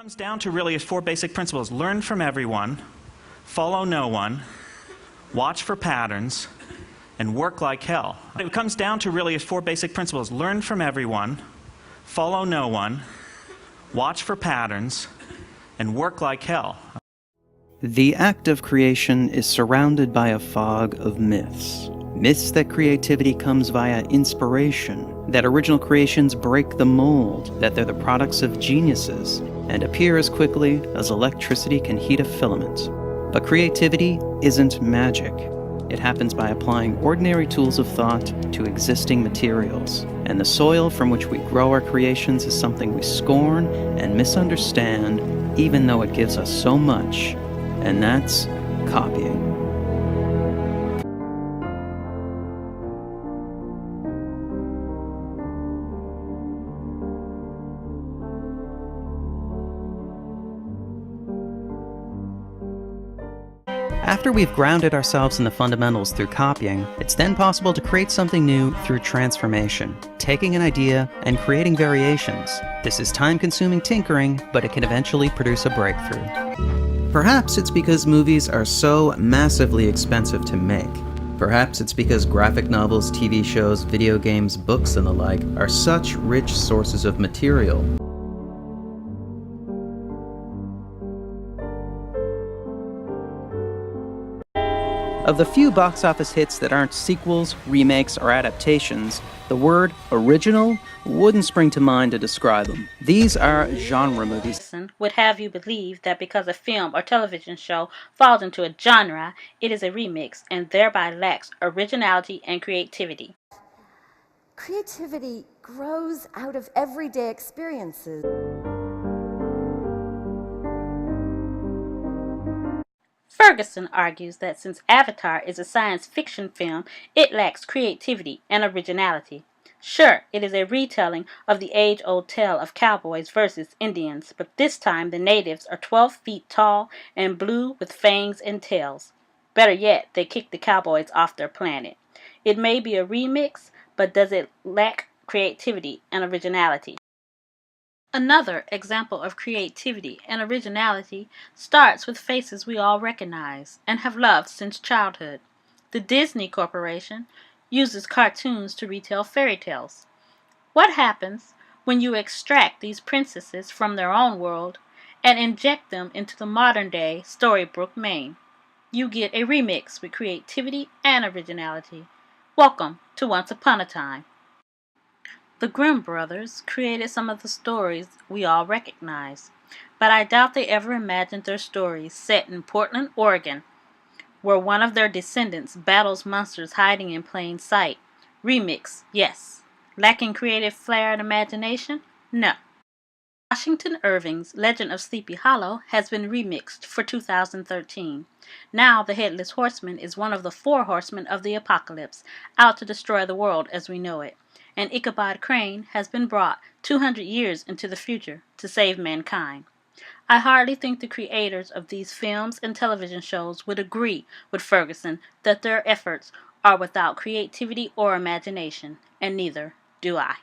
Comes down to really 4 basic principles. Learn from everyone, follow no one, watch for patterns, and work like hell. It comes down to really 4 basic principles. Learn from everyone, follow no one, watch for patterns, and work like hell. The act of creation is surrounded by a fog of myths. Myths that creativity comes via inspiration, that original creations break the mold, that they're the products of geniuses, and appear as quickly as electricity can heat a filament. But creativity isn't magic. It happens by applying ordinary tools of thought to existing materials, and the soil from which we grow our creations is something we scorn and misunderstand, even though it gives us so much, and that's copying. After we've grounded ourselves in the fundamentals through copying, it's then possible to create something new through transformation, taking an idea and creating variations. This is time-consuming tinkering, but it can eventually produce a breakthrough. Perhaps it's because movies are so massively expensive to make. Perhaps it's because graphic novels, TV shows, video games, books, and the like are such rich sources of material. Of the few box office hits that aren't sequels, remakes, or adaptations, the word original wouldn't spring to mind to describe them. These are genre movies. Would have you believe that because a film or television show falls into a genre, it is a remix and thereby lacks originality and creativity. Creativity grows out of everyday experiences. Ferguson argues that since Avatar is a science fiction film, it lacks creativity and originality. Sure, it is a retelling of the age-old tale of cowboys versus Indians, but this time the natives are 12 feet tall and blue with fangs and tails. Better yet, they kick the cowboys off their planet. It may be a remix, but does it lack creativity and originality? Another example of creativity and originality starts with faces we all recognize and have loved since childhood. The Disney Corporation uses cartoons to retell fairy tales. What happens when you extract these princesses from their own world and inject them into the modern-day Storybrooke, Maine? You get a remix with creativity and originality. Welcome to Once Upon a Time. The Grimm brothers created some of the stories we all recognize, but I doubt they ever imagined their stories set in Portland, Oregon, where one of their descendants battles monsters hiding in plain sight. Remix, yes. Lacking creative flair and imagination? No. Washington Irving's Legend of Sleepy Hollow has been remixed for 2013. Now the Headless Horseman is one of the 4 horsemen of the apocalypse, out to destroy the world as we know it. And Ichabod Crane has been brought 200 years into the future to save mankind. I hardly think the creators of these films and television shows would agree with Ferguson that their efforts are without creativity or imagination, and neither do I.